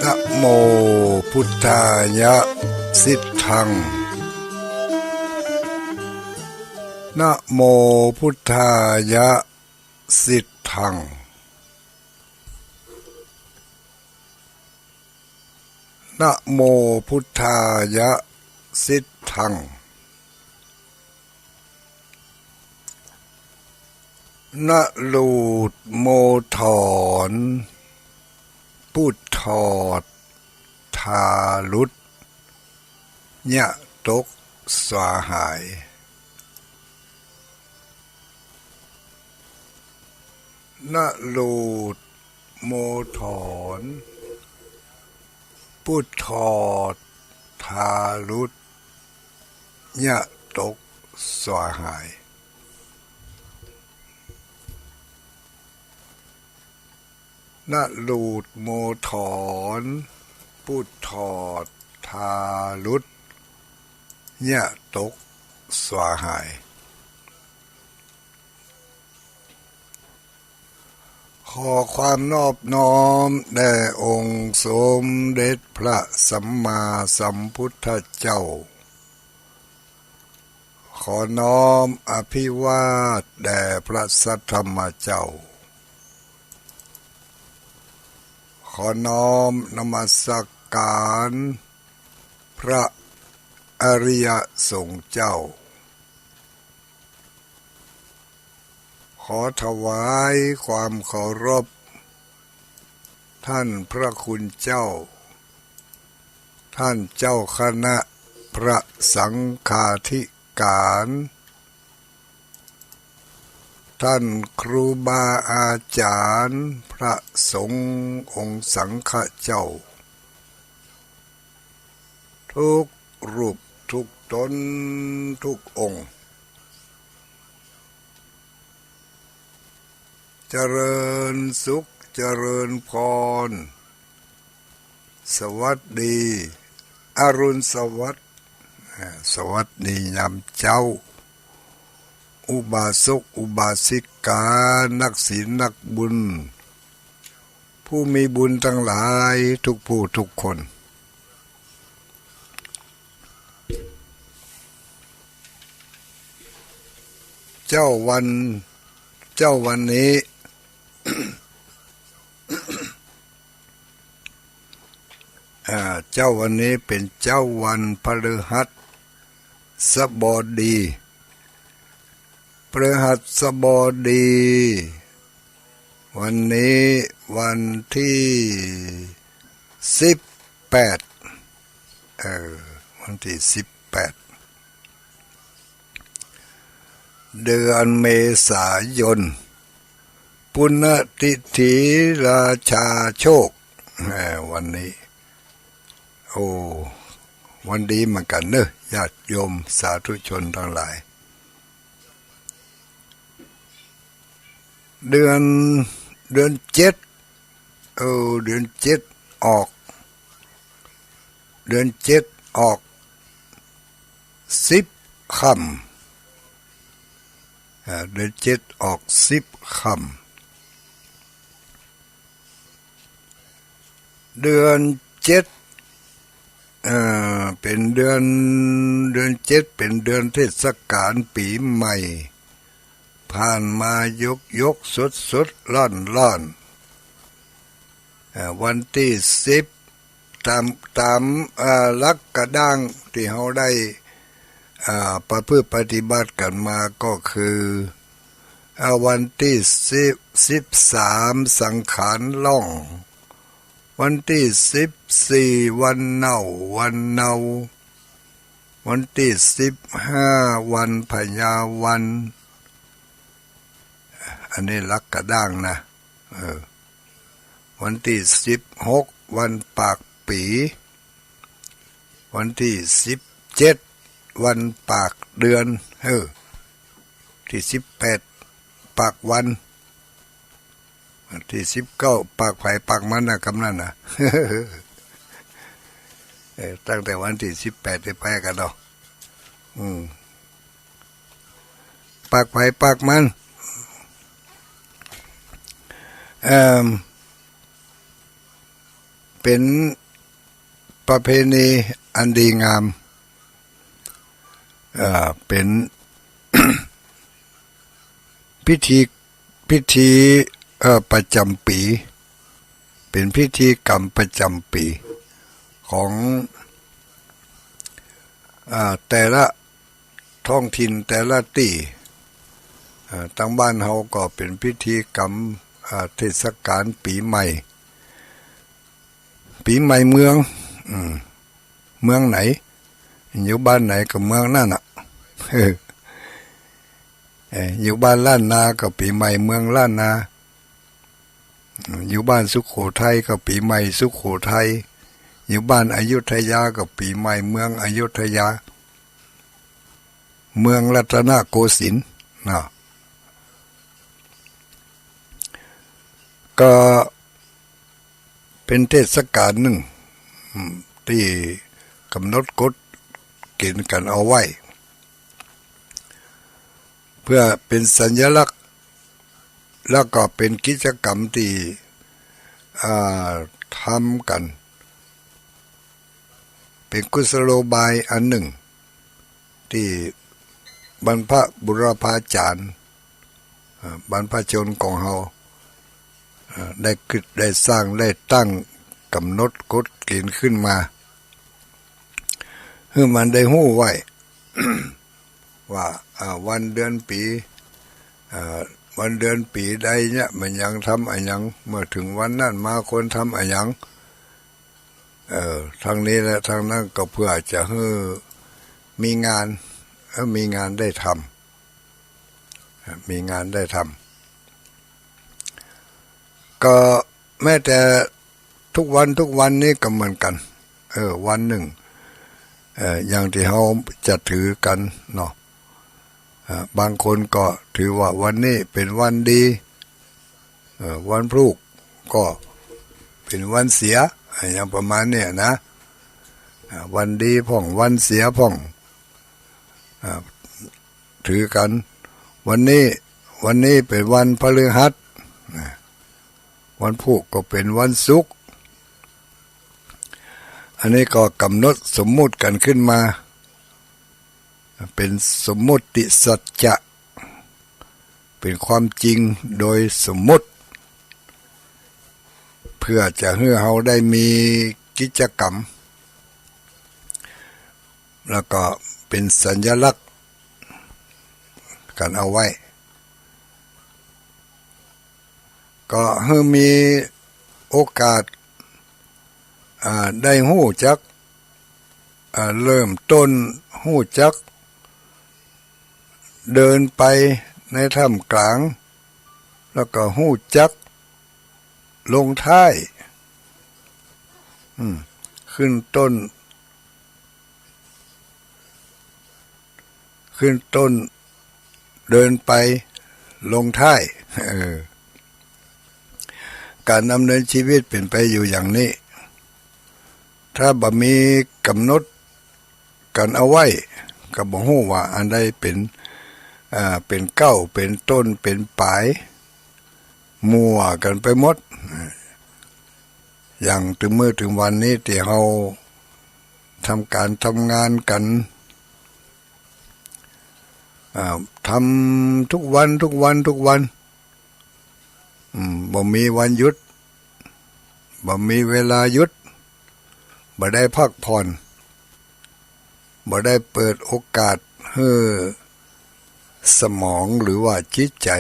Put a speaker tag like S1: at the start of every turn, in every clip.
S1: นะโมพุทธายะสิทธังนะโมพุทธายะสิทธังนะโมพุทธายะสิทธังนะลูดโมถอนพุทธอดทาลุดญะตกสวาหายนะลูดโมถอนพุทธอดทาลุดญะตกสวาหายนะลูดโมถอนพุทธอดทาลุดญะตกสวาหายขอความนอบน้อมแด่องค์สมเด็จพระสัมมาสัมพุทธเจ้าขอน้อมอภิวาทแด่พระสัทธรรมเจ้าขอน้อมนมัสการพระอริยสงฆ์เจ้าขอถวายความเคารพท่านพระคุณเจ้าท่านเจ้าคณะพระสังฆาธิการท่านครูบาอาจารย์พระสงฆ์องค์สังฆเจ้าทุกรูปทุกตนทุกองค์เจริญสุขเจริญพรสวัสดีอรุณสวัสดิ์สวัสดียามเจ้าอุบาสกอุบาสิกานักศีลนักบุญผู้มีบุญทั้งหลายทุกผู้ทุกคนเจ้าวันนี้ เจ้าวันนี้เป็นเจ้าวันพฤหัสบดีพฤหัสบดีวันนี้วันที่18วันที่18เดือนเมษายนปุณติถิราชาโชควันนี้โอ้วันดีเหมือนกันเนอะญาติโยมสาธุชนทั้งหลายเดือน7เดือน7ออกเดือน7ออก10ค่ำเดือน7ออก10ค่ำเดือน7เป็นเดือน7เป็นเดือนเทศกาลปีใหม่ผ่านมายกสดร้อนวันที่10ตามลักกระด้างที่เราได้ประพฤติปฏิบัติกันมาก็คือวันที่13สังขารล่องวันที่14วันเน่าวันที่15วันพญาวันอันนี้ลักกระด้างนะวันที่16วันปากปีวันที่17วันปากเดือนที่18ปากวันวันที่19ปากไผ่ปากมันนะกำนันนะตั้งแต่วันที่18ไปกันเนาะปากไผ่ปากมันเ เป็นประเพณีอันดีงามเป็น พิธีประจำปีเป็นพิธีกรรมประจำปีของแต่ละท้องถิ่นแต่ละที่ทางบ้านเฮาก็เป็นพิธีกรรมเทศกาลปีใหม่เมืองเมืองไหนอยู่บ้านไหนก็เมืองนั่นน่ะอยู่บ้านล้านนาก็ปีใหม่เมืองล้านนาอยู่บ้านสุโขทัยก็ปีใหม่สุโขทัยอยู่บ้านอยุธยาก็ปีใหม่เมืองอยุธยาเมืองรัตนโกสินทร์นะก็เป็นเทศกาลหนึ่งที่กำหนดกฎเกณฑ์กันเอาไว้เพื่อเป็นสัญลักษณ์แล้วก็เป็นกิจกรรมที่ทำกันเป็นกุศโลบายอันหนึ่งที่บรรพบุรพาจารย์บรรพชนของเฮาได้คิดได้สร้างได้ตั้งกำหนดกฎเกณฑ์ขึ้นมาเพื่อมันได้ฮู้ไว้ ว่าวันเดือนปีวันเดือนปีใดเนี่ยมันยังทำอะไรยังเมื่อถึงวันนั้นมาคนทำอะไรยังทางนี้และทางนั้นก็เพื่อจะให้มีงานได้ทำมีงานได้ทำก็แม้แต่ทุกวันนี้ก็เหมือนกันวันหนึ่งอย่างที่เขาจะถือกันเนาะบางคนก็ถือว่าวันนี้เป็นวันดีวันพรุ่งก็เป็นวันเสียอย่างประมาณเนี่ยนะวันดีพ่องวันเสียพ่องถือกันวันนี้เป็นวันพฤหัสวันพุธก็เป็นวันศุกร์อันนี้ก็กำหนดสมมุติกันขึ้นมาเป็นสมมุติสัจจะเป็นความจริงโดยสมมุติเพื่อจะให้เราได้มีกิจกรรมแล้วก็เป็นสัญลักษณ์กันเอาไว้ก็ให้มีโอกาสได้ฮู้จักเริ่มต้นฮู้จักเดินไปในถ้ำกลางแล้วก็ฮู้จักลงท้ายขึ้นต้นเดินไปลงท้ายการดำเนินชีวิตเป็นไปอยู่อย่างนี้ถ้าบ่มีกำหนดกันเอาไว้ก็บ่ฮู้ว่าอันใดเป็นเก้าเป็นต้นเป็นปลายมั่วกันไปหมดอย่างถึงมื้อถึงวันนี้ที่เฮาทำการทำงานกันทำทุกวันบ่มีวันหยุดบ่มีเวลาหยุดบ่ได้พักผ่อนบ่ได้เปิดโอกาสให้สมองหรือว่าจิตใจ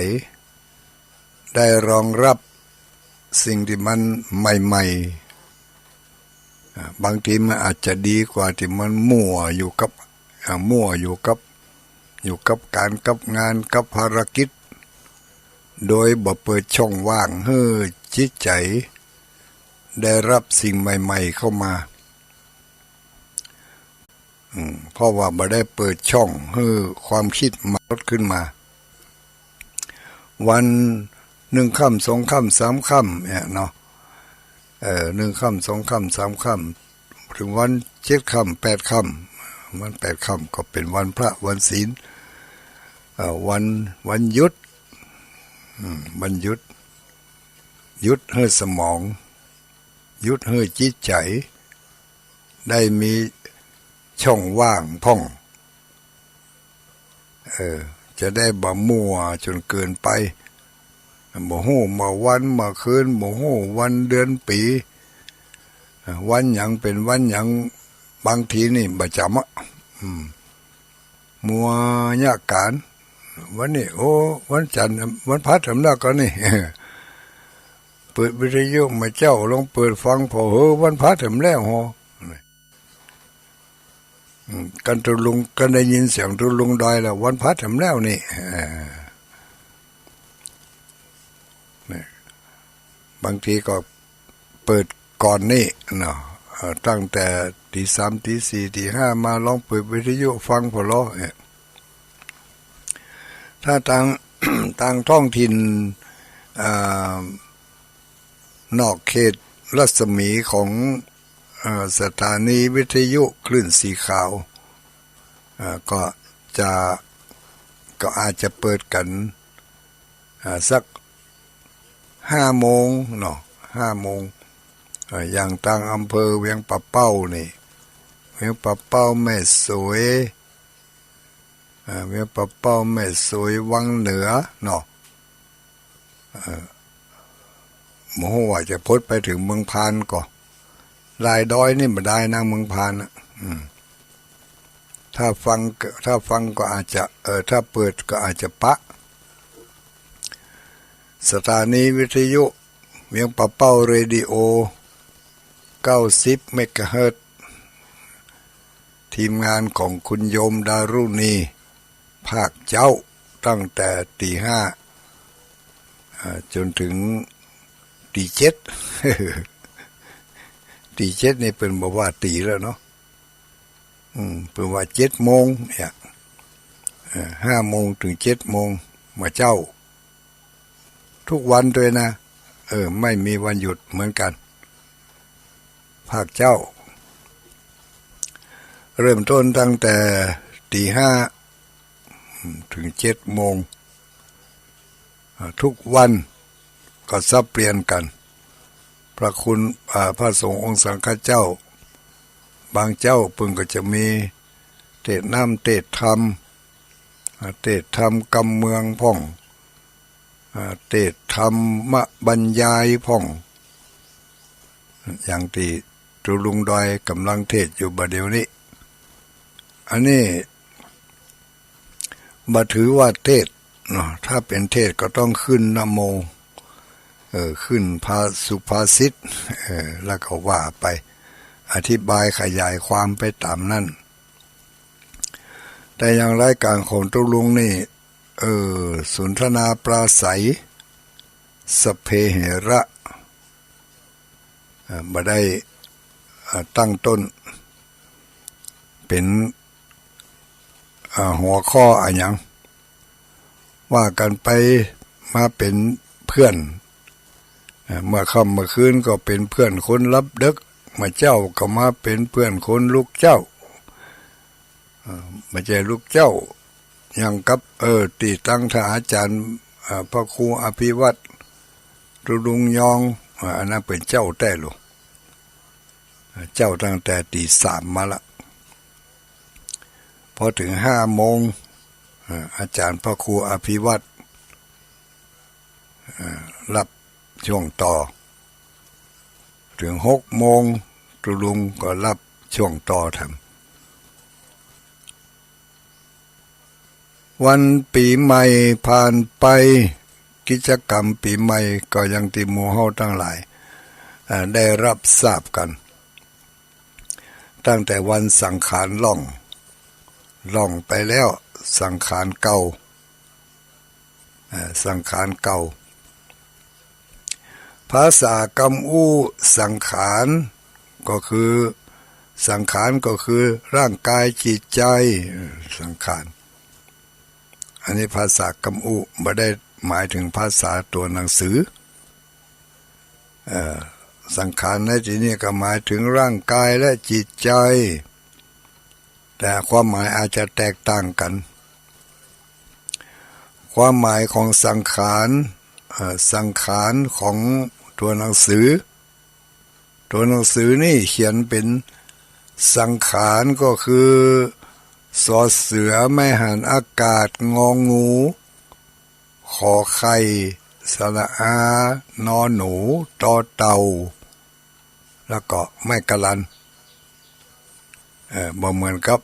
S1: ได้รองรับสิ่งที่มันใหม่ๆบางทีมันอาจจะดีกว่าที่มันมั่วอยู่กับการกับงานกับภารกิจโดยบ่เปิดช่องว่างให้จิตใจได้รับสิ่งใหม่ๆเข้ามาเพราะว่าบ่ได้เปิดช่องให้ความคิดมาลดขึ้นมาวัน1 ค่ำ2 ค่ำ3 ค่ำเนี่ยเนาะ1 ค่ำ2 ค่ำ3 ค่ำถึงวัน7 ค่ำ8 ค่ำวัน8 ค่ำก็เป็นวันพระวันศีลวันหยุดวันหยุดให้สมอง ยุดให้จิตใจได้มีช่องว่างพ่องจะได้บ่มั่วจนเกินไปบ่ฮู้มาวันมาคืนบ่ฮู้วันเดือนปีวันหยังเป็นวันหยังบางทีนี่บ่จำมัวยากการวันนี้โอ้วันจันทร์วันพฤหัสแล้วก็นี่เปิดวิทยุมาเจ้าลองเปิดฟังพอวันพฤหัสแล้วฮะกันตุลุงกันได้ยินเสียงตุลุงดอยแล้ววันพฤหัสแล้วนี่บางทีก็เปิดก่อนนี่เนาะตั้งแต่ตีสามตีสี่ตีห้ามาลองเปิดวิทยุฟังพอล้อถ้าต่าง ต่างท้องถิ่นนอกเขตรัศมีของสถานีวิทยุคลื่นสีขาวก็อาจจะเปิดกันสัก5 โมงเนาะ5 โมงอย่างต่างอำเภอเวียงปะเป้านี่เวียงปะเป้าแม่สวยเวียงปะเป้าแม่สวยวังเหนือเนาะหมู่ว่าจะพ้นไปถึงเมืองพานก็ลายดอยนี่บ่ได้นะเมืองพานนะถ้าฟังก็อาจจะถ้าเปิดก็อาจจะปะสถานีวิทยุเวียงปะเป้าเรดิโอ90 เมกะเฮิรตซ์ทีมงานของคุณโยมดารุณีภาคเจ้าตั้งแต่ตีห้าจนถึงตีเจ็ดตีเจ็ดนี่เป็นบอกว่าตีแล้วเนาะเป็นว่า7 โมงเนี่ย5 โมงถึง7 โมงมาเจ้าทุกวันด้วยนะไม่มีวันหยุดเหมือนกันภาคเจ้าเริ่มต้นตั้งแต่ตีห้าถึง7 โมงทุกวันก็สับเปลี่ยนกันพระคุณพระสงฆ์องค์สังฆเจ้าบางเจ้าเพิ่งก็จะมีเทศน้ำเทศธรรมกำเมืองพ่องเทศธรรมบรรยายพ่องอย่างที่ตุลุงดอยกำลังเทศอยู่บัดเดี๋ยวนี้อันนี้บ่ถือว่าเทศเนาะถ้าเป็นเทศก็ต้องขึ้นนะโมขึ้นภาสุภาษิตแล้วก็ว่าไปอธิบายขยายความไปตามนั้นแต่อย่างรายการของตุลุงนี่สนทนาปราศัยสเพเหระบ่ได้ตั้งต้นเป็นหัวข้ออะไรอย่างว่ากันไปมาเป็นเพื่อนเมื่อค่ำเมื่อคืนก็เป็นเพื่อนคนรับดึกมาเจ้าก็มาเป็นเพื่อนคนลูกเจ้าไม่ใช่ลูกเจ้าอย่างกับตีตั้งท่าอาจารย์พระครูอภิวัตรตุลุงยองอันนั้นเป็นเจ้าแต่ลูกเจ้าตั้งแต่ตี 3มาละพอถึง5 โมงอาจารย์พระครูอภิวัตรรับช่วงต่อถึง6 โมงตุลุงก็รับช่วงต่อทำวันปีใหม่ผ่านไปกิจกรรมปีใหม่ก็ยังที่หมู่เฮาทั้งหลายได้รับทราบกันตั้งแต่วันสังขารล่องไปแล้วสังขารเก่าภาษากำอู้สังขารก็คือร่างกายจิตใจสังขารอันนี้ภาษากำอู้ไม่ได้หมายถึงภาษาตัวหนังสือสังขารในที่นี้ก็หมายถึงร่างกายและจิตใจแต่ความหมายอาจจะแตกต่างกันความหมายของสังขารของตัวหนังสือ ตัวหนังสือนี่เขียนเป็นสังขารก็คือสอเสือไม่หันอากาศงองูขอไข่สระอานอหนูตอเต่าแล้วก็ไม่กะลันบ่เหมือนกับ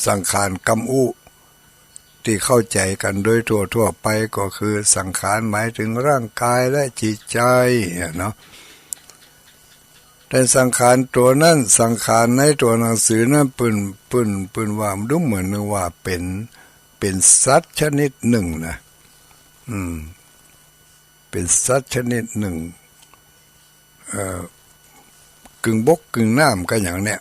S1: สังขารกำอุที่เข้าใจกันโดยทั่วไปก็คือสังขารหมายถึงร่างกายและจิตใจเนาะแต่สังขารตัวนั้นสังขารในตัวหนังสือนั้นปืนว่าดูเหมือนว่าเป็นสัตว์ชนิดหนึ่งนะเป็นสัตว์ชนิดหนึ่งกึ่งบกกึ่งน้ำก็อย่างเนี้ย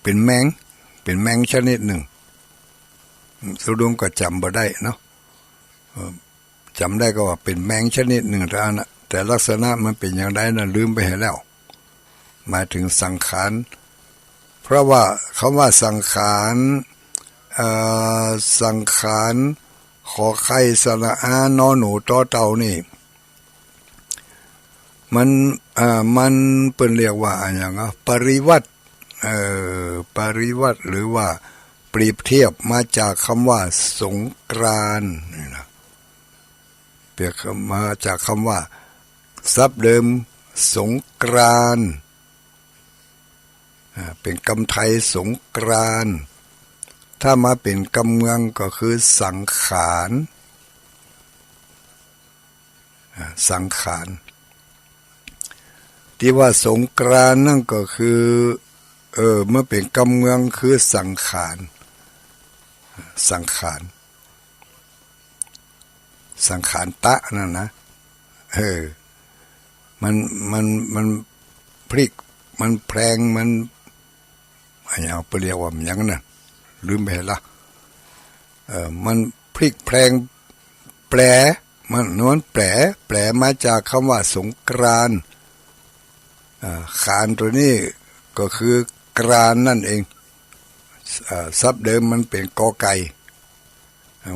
S1: เป็นแมงชนิดหนึ่งสุดงก็จำบ่ได้เนาะจำได้ก็ว่าเป็นแมงชนิดหนึ่งแต่ลักษณะมันเป็นอย่างไรนะลืมไปแล้วหมายถึงสังขารเพราะว่าคำว่าสังขารขอไข่สระอานอหนูตอเต่านี่มันเป็นเรียกว่าอย่างปริวัติปริวัติหรือว่าเปรียบเทียบมาจากคำว่าสงกรานต์นี่นะเปรียบมาจากคำว่าศัพท์เดิมสงกรานต์เป็นคำไทยสงกรานต์ถ้ามาเป็นคำเมืองก็คือสังขารสังขารที่ว่าสงกรานต์นั่นก็คือเมื่อเป็นคำเมืองคือสังขารสังขารตะนั่นนะมันพลิกมันแพลงมันอะไรเอาไปเรียกว่าอย่างนั้นลืมไปละมันพลิกแพลงแปลมันนวลแปลมาจากคำว่าสงกรานต์ขานตัวนี้ก็คือกรานนั่นเองศัพท์เดิมมันเป็นกอไก่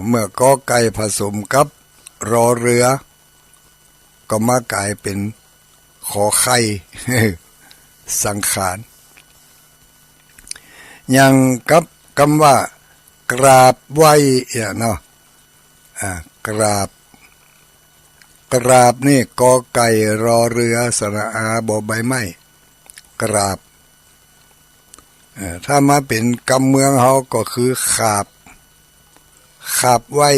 S1: เมื่อกอไก่ผสมกับรอเรือก็มากลายเป็นขอไข่ สังขารอย่างกับคำว่ากราบไหวเนาะกราบนี่กอไก่รอเรือสระอาบอใบไม้กราบถ้ามาเป็นกำเมืองเขาก็คือขาบไว้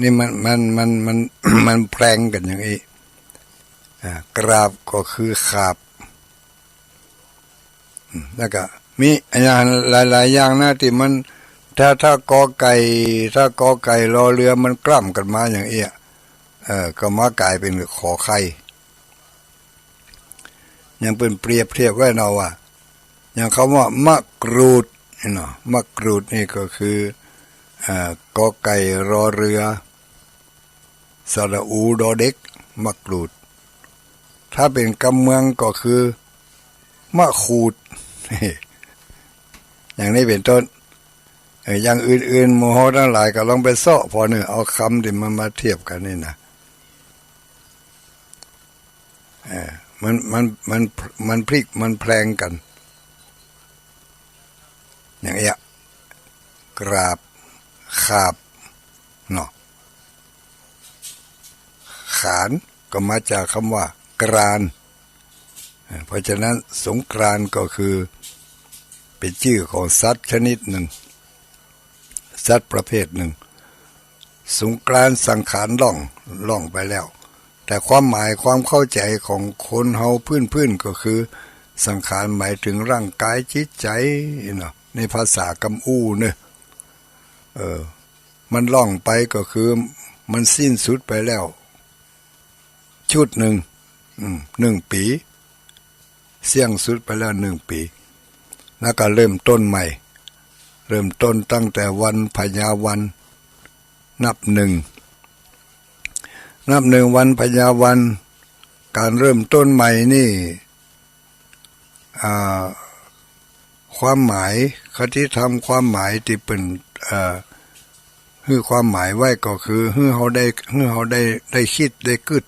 S1: นี่มันแพร่งกันอย่างนี้กราบก็คือขาบแล้วก็มีอย่างหลายอย่างนะที่มันถ้ากอไก่รอเรือมันกล้ำกันมาอย่างเอี้ยก็มากลายเป็นขอไข่ยังเป็นเปรียบเทียบไว้เนาะว่าอย่างคำว่ามะกรูดเนาะมะกรูดนี่ก็คือกอไก่รอเรือสระอูดอเด็กมะกรูดถ้าเป็นกำเมืองก็คือมะขูด อย่างนี้เป็นต้นอย่างอื่นๆโมโหทั้งหลายก็ลองไปเสาะพอเนี่ยเอาคำที่มันมาเทียบกันนี่นะมันพลิกมันแพลงกันอย่างเงี้ยกราบขาบเนาะขานก็มาจากคำว่ากรานเพราะฉะนั้นสงกรานต์ก็คือเป็นชื่อของสัตว์ชนิดหนึ่งสัตว์ประเภทหนึ่งสงกรานต์สังขารล่องไปแล้วแต่ความหมายความเข้าใจของคนเฮาพื้นก็คือสังขารหมายถึงร่างกายจิตใจเนาะในภาษากำอู้เนี่ยมันล่องไปก็คือมันสิ้นสุดไปแล้วชุดหนึ่ง1 ปีเสี่ยงสุดไปแล้ว1 ปีแล้วก็เริ่มต้นใหม่เริ่มต้นตั้งแต่วันพญาวันนับหนึ่งวันพญาวันการเริ่มต้นใหม่นี่ความหมายคติธรรมความหมายที่เป็น คือความหมายไว้ก็คือให้เขาได้คิดได้กึด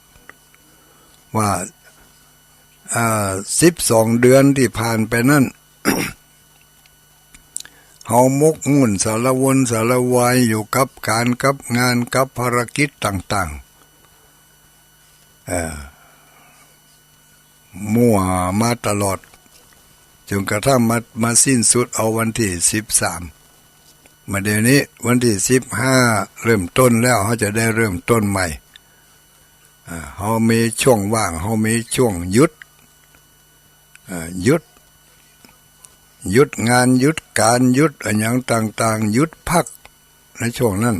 S1: ว่า12 เดือนที่ผ่านไปนั่น เฮามกมุ่นสารวนสารวายอยู่กับการกับงานกับภารกิจต่างๆมั่วมาตลอดจนกระทั่งมาสิ้นสุดเอาวันที่13มาเดี๋ยวนี้วันที่15เริ่มต้นแล้วเขาจะได้เริ่มต้นใหม่เขามีช่วงว่างเขามีช่วงหยุดหยุดงานหยุดการหยุดอะไรอย่างต่างๆหยุดพักในช่วงนั้น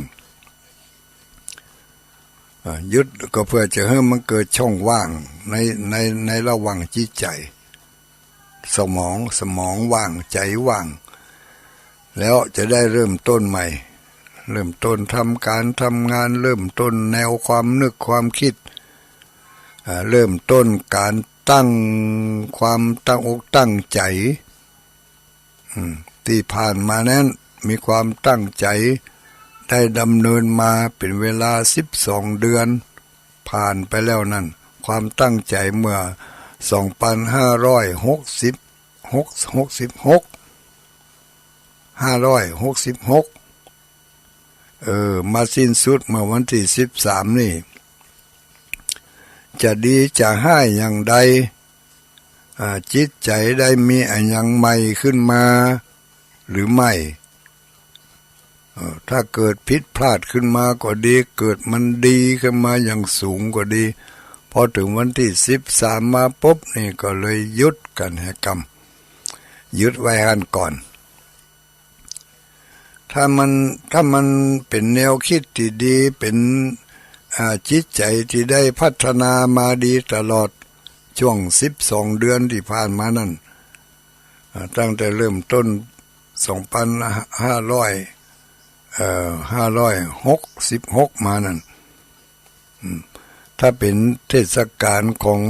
S1: หยุดก็เพื่อจะให้มันเกิดช่องว่างในระหว่างจิตใจสมองว่างใจว่างแล้วจะได้เริ่มต้นใหม่เริ่มต้นทำการทำงานเริ่มต้นแนวความนึกความคิดเริ่มต้นการตั้งความตั้งอกตั้งใจที่ผ่านมานั้นมีความตั้งใจได้ดำเนินมาเป็นเวลา12 เดือนผ่านไปแล้วนั่นความตั้งใจเมื่อ2566มาสิ้นสุดเมื่อวันที่13นี่จะดีจะให้อย่างใดจิตใจได้มีอะไรอย่างใหม่ขึ้นมาหรือไม่ถ้าเกิดผิดพลาดขึ้นมาก็ดีเกิดมันดีขึ้นมาอย่างสูงก็ดีพอถึงวันที่13มาปุ๊บนี่ก็เลยหยุดกันให้กรรมหยุดไว้หันก่อนถ้ามันเป็นแนวคิดที่ดีเป็นจิตใจที่ได้พัฒนามาดีตลอดช่วง12 เดือนที่ผ่านมานั้นตั้งแต่เริ่มต้น566มานั้นถ้าเป็นเทศกาลของ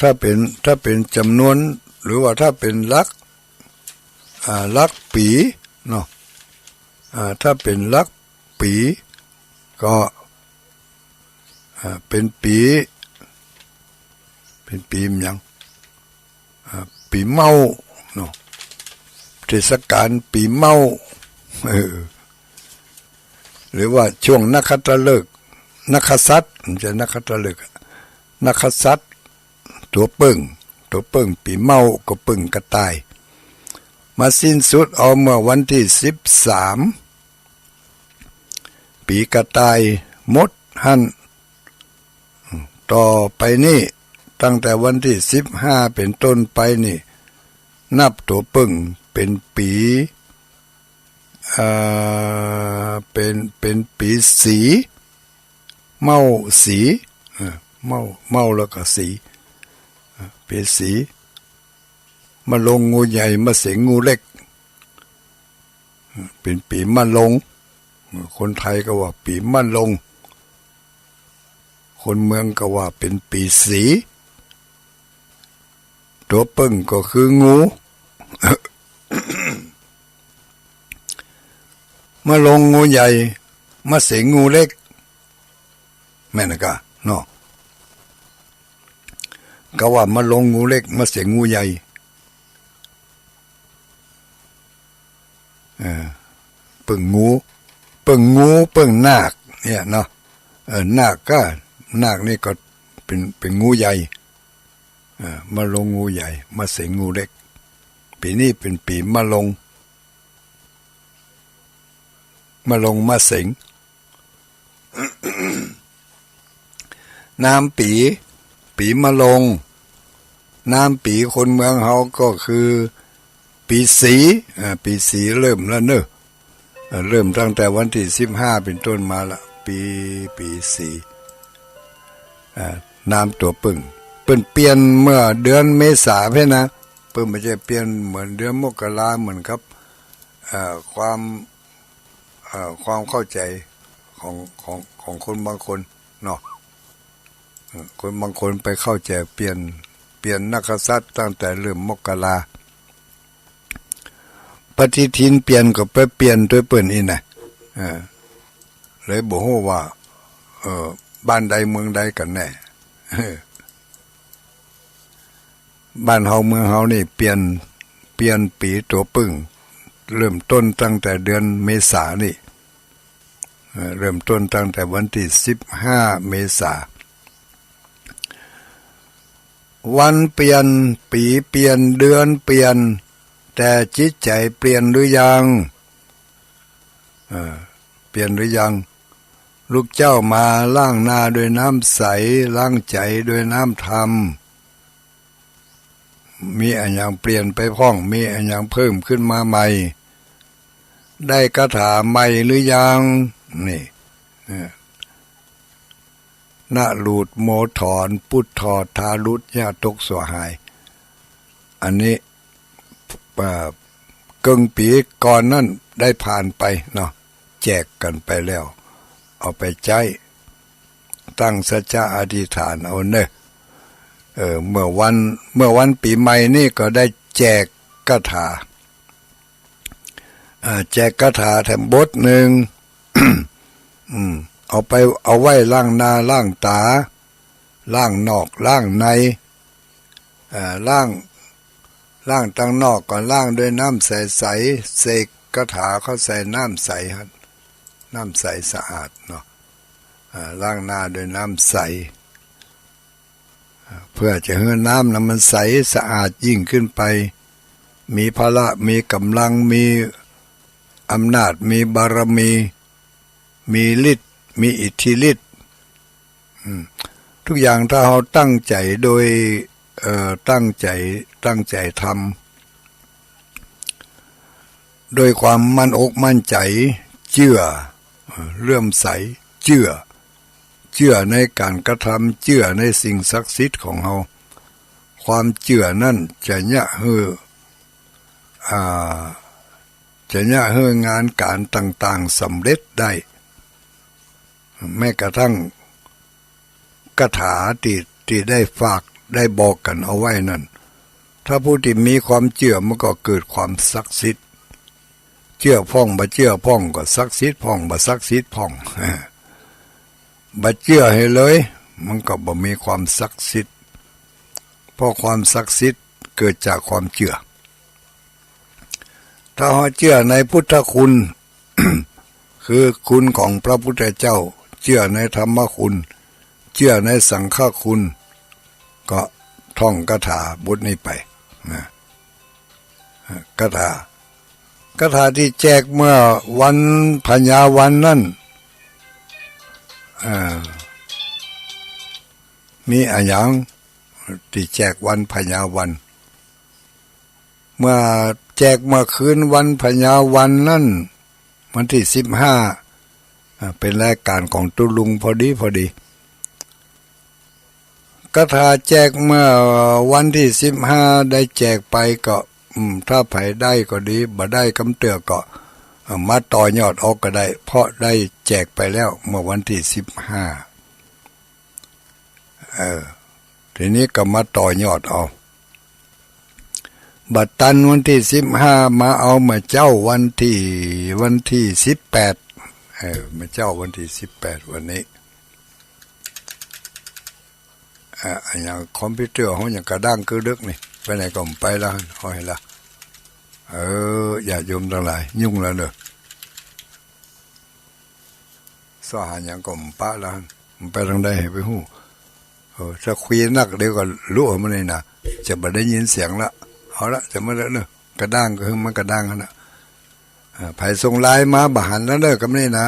S1: ถ้าเป็นจำนวนหรือว่าถ้าเป็นลักปีเนาะถ้าเป็นลักปีก็เป็นปีมันยังปีเมาเนาะเทศกาลปีเมาหรือว่าช่วงนักขัตฤกษ์นักขสัตมันจะนักขัตฤกษ์นักขสัตตัวเปิ่งปีเมาก็ปึ่งกระต่ายมาสิ้นสุดเอาเมื่อวันที่13ปีกระต่ายมดหั่นต่อไปนี่ตั้งแต่วันที่15เป็นต้นไปนี่นับตัวปึ่งเป็นปีเป็นปีสีเมาสีเมาแล้วก็สีปีสีมาลงงูใหญ่มาเสงงูเล็กเป็นปีมะลงคนไทยก็ว่าปีมะลงคนเมืองก็ว่าเป็นปีสีตัวปึ้งก็คืองู มาลงงูใหญ่มาเสงงูเล็กแม่นกะเนาะก็ว่ามาลงงูเล็กมาเสงงูใหญ่ปึ่งงูปึ่งนาคเนี่ยเนาะนาคนี่ก็เป็นงูใหญ่มาลงงูใหญ่มาเสงงูเล็กปีนี้เป็นปีมาลงมาเสง น้ำปีมาลงน้ำปีคนเมืองเฮาก็คือปีสีเริ่มแล้วเนอะเริ่มตั้งแต่วันที่15เป็นต้นมาละปีสีน้ำตัวปึ่งเปลี่ยนเมื่อเดือนเมษาเพ่นะไม่ใช่เปลี่ยนเหมือนเดือนมกราเหมือนครับความเข้าใจของคนบางคนเนาะคนบางคนไปเข้าใจเปลี่ยนนักษัตริย์ตั้งแต่เริ่มมกรา ปฏิทินเปลี่ยนก็ไปเปลี่ยนด้วยเปิ้นอีน่ะเลยบ่ฮู้ว่าบ้านใดเมืองใดกันแน่บ้านเฮาเมืองเฮานี่เปลี่ยนปีตัวปึ้งเริ่มต้นตั้งแต่เดือนเมษายนนี่เริ่มต้นตั้งแต่วันที่15 เมษายนวันเปลี่ยนปีเปลี่ยนเดือนเปลี่ยนแต่จิตใจเปลี่ยนหรือยังเปลี่ยนหรือยังลูกเจ้ามาล้างหน้าด้วยน้ำใสล้างใจด้วยน้ำธรรมมีอันอย่างเปลี่ยนไปพ้องมีอันอย่างเพิ่มขึ้นมาใหม่ได้คาถาใหม่หรือยังนี่นะลูดโมถอนพุทธอทารุตญาตกสวหายอันนี้เกิงปีก่อนนั่นได้ผ่านไปเนาะแจกกันไปแล้วเอาไปใจตั้งสัจจะอธิษฐานเอาเนอะเมื่อวันปีใหม่นี่ก็ได้แจกคาถาแจกคาถาแถมบทหนึ่ง เอาไว้ล้างหน้าล้างตาล้างนอกล้างในล้างตั้งนอกก่อนล้างด้วยน้ำใสเสกคาถาเขาใส่น้ำใสครับน้ำใสสะอาดเนาะล้างหน้าด้วยน้ำใสเพื่อจะให้น้ำนั้นมันใสสะอาดยิ่งขึ้นไปมีพละมีกำลังมีอำนาจมีบารมีฤทธิ์มีอิทธิฤทธิ์ทุกอย่างถ้าเราตั้งใจโดยตั้งใจทำโดยความมั่นอกมั่นใจเชื่อเลื่อมใสเชื่อในการกระทำเชื่อในสิ่งศักดิ์สิทธิ์ของเราความเชื่อนั่นจะให้งานการต่างๆสำเร็จได้แม้กระทั่งคาถาที่ได้ฝากได้บอกกันเอาไว้นั่นถ้าผู้ที่มีความเชื่อมันก็เกิดความศักดิ์สิทธิ์เชื่อพ่องบ่เชื่อพ่องก็ศักดิ์สิทธิ์พ่องบ่ศักดิ์สิทธิ์พ่องบ่เชื่อให้เลยมันก็บ่มีความศักดิ์สิทธิ์เพราะความศักดิ์สิทธิ์เกิดจากความเชื่อถ้าเราเชื่อในพุทธคุณ คือคุณของพระพุทธเจ้าเชื่อในธรรมคุณเชื่อในสังฆคุณก็ท่องคาถาบทนี้ไปนะคาถาที่แจกเมื่อวันพญาวันนั่นมีอะไรอย่างที่แจกวันพญาวันเมื่อแจกเมื่อคืนวันพญาวันนั่นวันที่15เป็นรายการของตุลุงพอดีคาถาแจกเมื่อวันที่15ได้แจกไปก็ถ้าไผได้ก็ดีบ่ได้กำเตือก็มาต่อยอดออกก็ได้เพราะได้แจกไปแล้วเมื่อวันที่15ทีนี้ก็มาต่อยอดเอาบัดตันวันที่15มาเอามาเจ้าวันที่18มาเจ้าวันที่18วันนี้อย่างคอมพิวเตอร์เขาอย่างกระด้างคือดึกนี่ไปไหนก็ไปแล้วห้อยละอย่าโยมทั้งหลายยุ่งแล้วเนอะสหาอย่างก็ปะแล้วมันไปทางใดให้ไปหู้ถ้าคุยนักเดี๋ยวก็รู้มันเลยนะจะไม่ได้ยินเสียงละเอาละจะไม่ได้เนอะกระด้างก็คือมันกระด้างนะไผ่ส่งไลน์มาบหันแล้วเนอะก็ไม่ได้นะ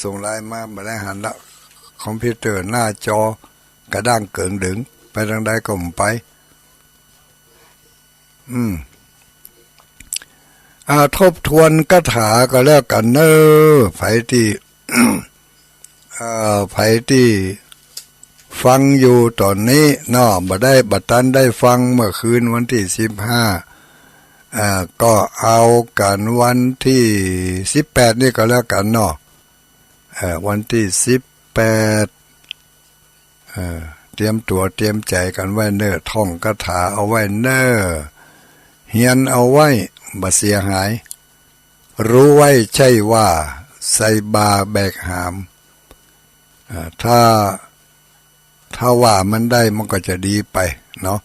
S1: ส่งไลน์มาบได้หันละคอมพิวเตอร์หน้าจอกระด้างเกิงดึงไปทางใดก็ไปทบทวนคาถาก็แล้วกันเนอะไผ่ที่ ไผ่ที่ฟังอยู่ตอนนี้เนาะบัดตันได้ฟังเมื่อคืนวันที่15ก็เอากันวันที่18นี่ก็แล้วกันเนาะวันที่18เตรียมตัวเตรียมใจกันไว้เนอะท่องคาถาเอาไว้เนอะ เฮียนเอาไว้บ่เสียหายรู้ไว้ใช่ว่าใส่บาแบกหามถ้าว่ามันได้มันก็จะดีไปเนาะ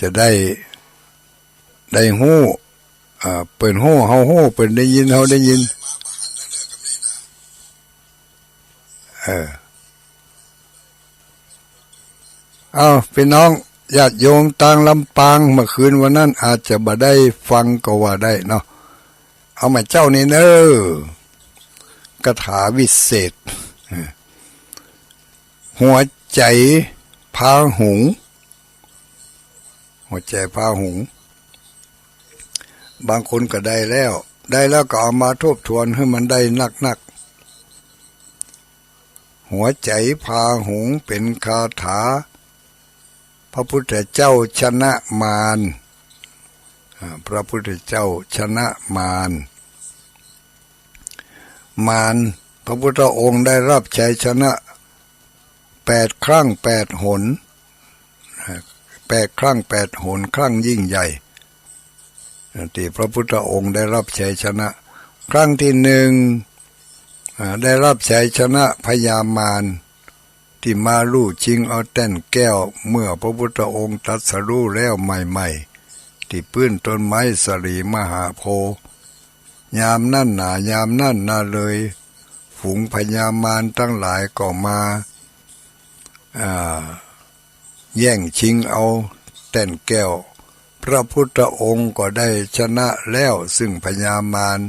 S1: จะได้ฮู้เปิ่นฮู้เฮาฮู้เปิ่นได้ยินเฮาได้ยินเอาพี่น้องญาติโยมต่างลำปางเมื่อคืนวันนั้นอาจจะบ่ได้ฟังก็ว่าได้เนาะเอามาเจ้านี่เนอกถาวิเศษหัวใจพาหุงหัวใจพาหุงบางคนก็ได้แล้วก็เอามาทบทวนให้มันได้นักหัวใจพาหุงเป็นคาถาพระพุทธเจ้าชนะมารพระพุทธเจ้าชนะมารพระพุทธองค์ได้รับชัยชนะ8 ครั้ง 8 หน8 ครั้ง 8 หนครั้งยิ่งใหญ่ที่พระพุทธองค์ได้รับชัยชนะครั้งที่1ได้รับชัยชนะพญามารที่มาลู่ชิงเอาแต้นแก้วเมื่อพระพุทธองค์ตรัสรู้แล้วใหม่ๆที่พื้นต้นไม้สรีมหาโพธิ์ยามนั่นหนายามนั่นนาเลยฝูงพญามารทั้งหลายก็มาแย่งชิงเอาแต้นแก้วพระพุทธองค์ก็ได้ชนะแล้วซึ่งพญามาร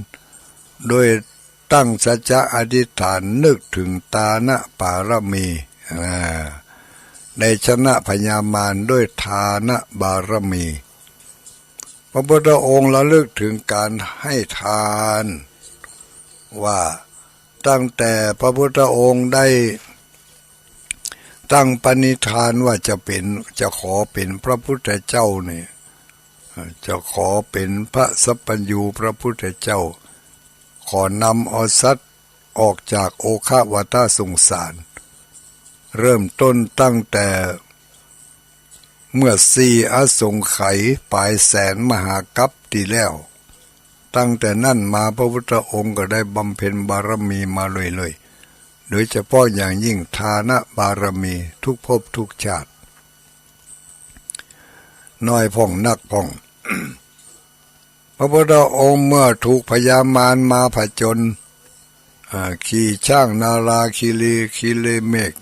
S1: โดยตั้งสัจจะอธิษฐานนึกถึงตานะปารมีได้ชนะพญามารด้วยทานะบารมีพระพุทธองค์ระลึกถึงการให้ทานว่าตั้งแต่พระพุทธองค์ได้ตั้งปณิธานว่าจะขอเป็นพระพุทธเจ้าเนี่ยจะขอเป็นพระสัพพัญญูพระพุทธเจ้าขอนำเอาสัตว์ออกจากโอฆะวัฏสงสารเริ่มต้นตั้งแต่เมื่อ4 อสงไขยปลายแสนมหากัปที่แล้วตั้งแต่นั้นมาพระพุทธองค์ก็ได้บำเพ็ญบารมีมาเลยโดยเฉพาะอย่างยิ่งทานะบารมีทุกภพทุกชาติน้อยพ่องนักพ่อง พระพุทธองค์เมื่อถูกพญามารมาผจญขี่ช้างนาราคิเลเมก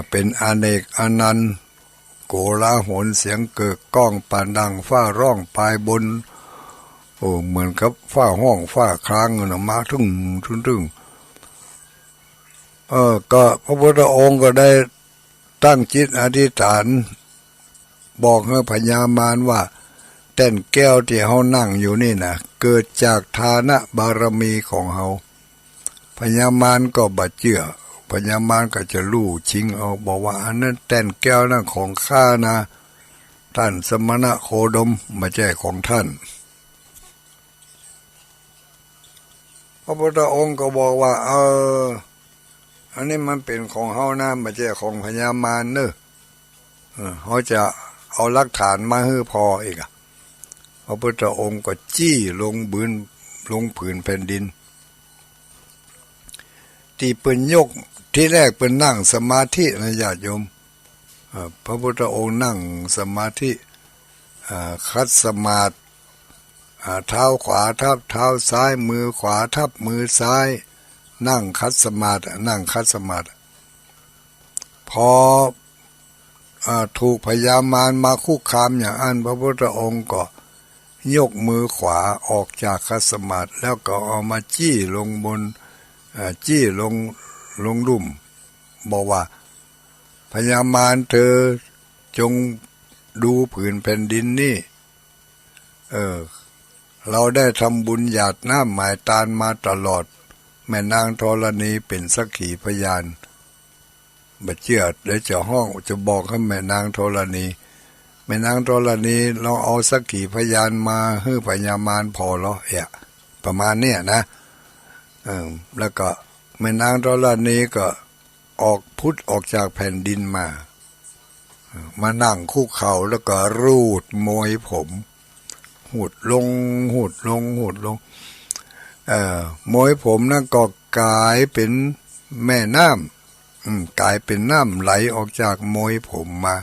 S1: เป็นอเนกอนันต์โกลาหลเสียงเกิดก้องปานดังฟ้าร้องปลายบนเหมือนกับฟ้าห้องฟ้าครางนะมาทึ่งก็พระพุทธองค์ก็ได้ตั้งจิตอธิษฐานบอกให้พญามารว่าแต้นแก้วที่เฮานั่งอยู่นี่นะเกิดจากทานะบารมีของเฮาพญามารก็บ่เชื่อพญามารก็จะลู่ชิงเอาบอกว่าอันนั้นแต้นแก้วนั่นของข้านะท่านสมณะโคดมไม่ใช่ของท่านพระพุทธองค์ก็บอกว่าอันนี้มันเป็นของเฮานะไม่ใช่ของพญามารเนอะเขาจะเอาหลักฐานมาให้พออีกพระพุทธองค์ก็จี้ลงผืนแผ่นดินที่เปิ้นยกที่แรกเปิ้นนั่งสมาธินะญาติโยมพระพุทธองค์นั่งสมาธิคัดสมาธิเท้าขวาทับเท้าซ้ายมือขวาทับมือซ้ายนั่งคัดสมาธิพอถูกพญามารมาคุกคามอย่างอันพระพุทธองค์ก็ยกมือขวาออกจากคัดสมาธิแล้วก็เอามาจี้ลงบนจี้ลงลุ่มบอกว่าพญามารเธอจงดูผืนแผ่นดินนี่เราได้ทำบุญหยาดน้ำหมายตาลมาตลอดแม่นางธรณีเป็นสักขีพยานบัดเชื่อเดี๋ยวจะบอกให้แม่นางธรณีเราเอาสักขีพยานมาให้พญามารพอแล้วประมาณเนี้ยนะแล้วก็แม่นางธรณีก็พุทธออกจากแผ่นดินมา มานั่งคุกเข่าแล้วก็รูดมวยผมหูดลงหูดลงหูดลงมวยผมนั่นก็กลายเป็นแม่น้ำกลายเป็นน้ำไหลออกจากมวยผมมา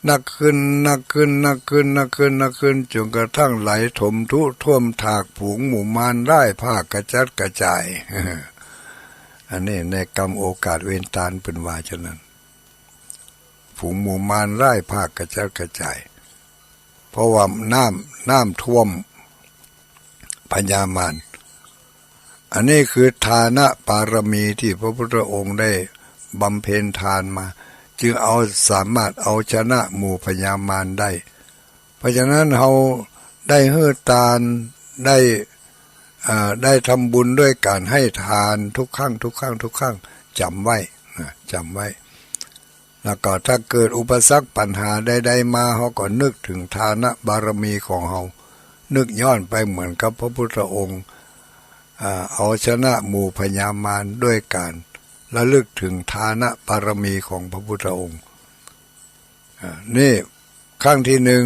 S1: นักขึ้นนักขึ้นนักขึ้นนักขึ้นนักขึ้นจนกระทั่งไหลถมทุท่วมถากผูงหมู่มารได้ผ้ากระจัดกระจาย อันนี้ในกรรมโอกาสเวรตาลเป็นว่าฉะนั้นฝูงหมู่มารไล่ภาคกระจัดกระจายเพราะว่าน้ำท่วมพญามารอันนี้คือทานะปารมีที่พระพุทธองค์ได้บำเพ็ญทานมาจึงสามารถเอาชนะหมู่พญามารได้เพราะฉะนั้นเราได้เฮือทานได้ทำบุญด้วยการให้ทานทุกครั้งจำไว้แล้วก็ถ้าเกิดอุปสรรคปัญหาใดๆมาเขาก็นึกถึงทานะบารมีของเขานึกย้อนไปเหมือนกับพระพุทธองค์เอาชนะหมู่พญามารด้วยการระลึกถึงทานะบารมีของพระพุทธองค์นี่ครั้งที่หนึ่ง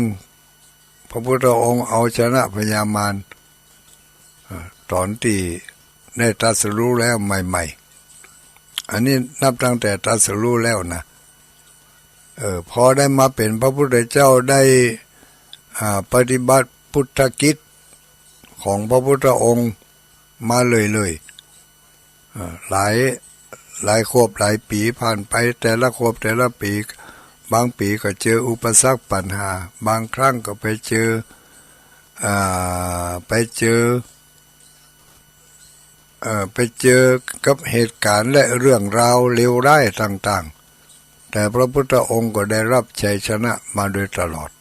S1: พระพุทธองค์เอาชนะพญามารตอนที่ได้ตรัสรู้แล้วใหม่ๆอันนี้นับตั้งแต่ตรัสรู้แล้วนะพอได้มาเป็นพระพุทธเจ้าได้ปฏิบัติพุทธกิจของพระพุทธองค์มาเลยหลายขวบหลายปีผ่านไปแต่ละขวบแต่ละปีบางปีก็เจออุปสรรคปัญหาบางครั้งก็ไปเจอกับเหตุการณ์และเรื่องราวเลวร้ายต่างๆแต่พระพุทธองค์ก็ได้รับชัยชนะมาโดยตลอด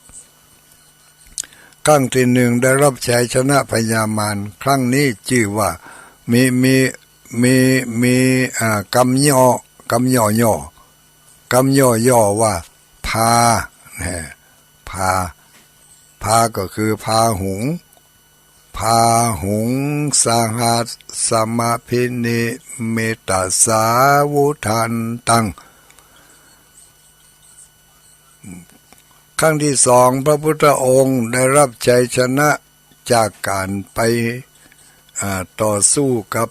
S1: ครั้งที่หนึ่งได้รับชัยชนะพญามารครั้งนี้ชื่อว่ามีกำย่อว่าพาก็คือพาหุงสหัสสมาพินิเมตาสาวุทันตังครั้งที่สองพระพุทธองค์ได้รับชัยชนะจากการไปต่อสู้กับ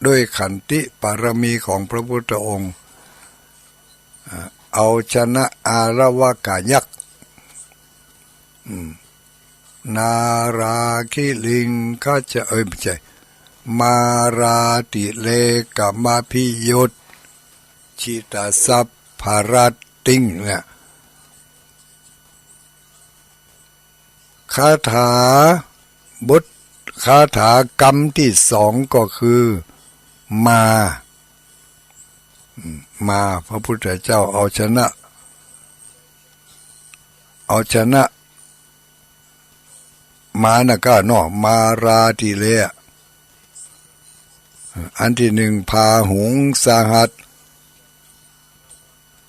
S1: ด้วยขันติปารมีของพระพุทธองค์เอาชนะอารวากายักษ์นาราคิลิงข้าจะไม่ใช่มาราติเลกมาพิยุตชิตาสัพภรัตติงเนี่ยคาถากรรมที่สองก็คือมาพระพุทธเจ้าเอาชนะมานะก็เนาะมาราติเลอันที่หนึ่งพาหุงสหัส